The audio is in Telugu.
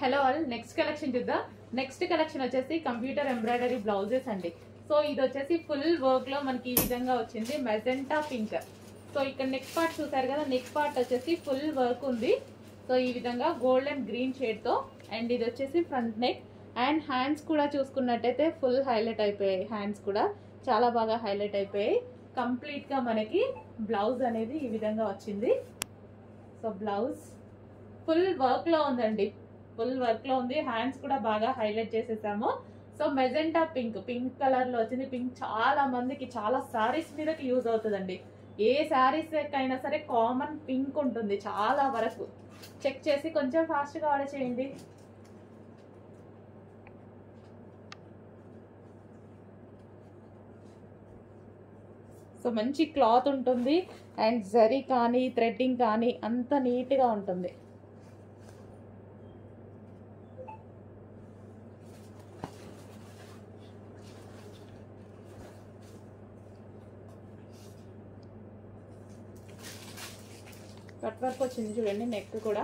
హలో ఆల్, నెక్స్ట్ కలెక్షన్ చూద్దాం. నెక్స్ట్ కలెక్షన్ వచ్చేసి కంప్యూటర్ ఎంబ్రాయిడరీ బ్లౌజెస్ అండి. సో ఇది వచ్చేసి ఫుల్ వర్క్ లో మనకి ఈ విధంగా వచ్చింది, మెజెంటా పింక్. సో ఇక్కడ నెక్ పార్ట్ చూసారు కదా, నెక్ పార్ట్ వచ్చేసి ఫుల్ వర్క్ ఉంది. సో ఈ విధంగా గోల్డ్ అండ్ గ్రీన్ షేడ్ తో, అండ్ ఇది వచ్చేసి ఫ్రంట్ నెక్. అండ్ హ్యాండ్స్ కూడా చూసుకున్నట్టయితే ఫుల్ హైలైట్ అయిపోయాయి, హ్యాండ్స్ కూడా చాలా బాగా హైలైట్ అయిపోయాయి. కంప్లీట్ గా మనకి బ్లౌజ్ అనేది ఈ విధంగా వచ్చింది. సో బ్లౌజ్ ఫుల్ వర్క్ లో ఉందండి, ఫుల్ వర్క్ లో ఉంది. హ్యాండ్స్ కూడా బాగా హైలైట్ చేసేసాము. So magenta pink, pink colour లో వచ్చింది. పింక్ చాలా మందికి చాలా సారీస్ మీదకి యూజ్ అవుతుందండి. ఏ సారీస్ అయినా సరే కామన్ పింక్ ఉంటుంది చాలా వరకు. చెక్ చేసి కొంచెం ఫాస్ట్ గా ఆర్డర్ చేయండి. సో మంచి క్లాత్ ఉంటుంది, అండ్ జరీ కానీ థ్రెడ్డింగ్ కానీ అంత నీట్గా ఉంటుంది. కట్ వర్క్ వచ్చింది చూడండి, నెక్ కూడా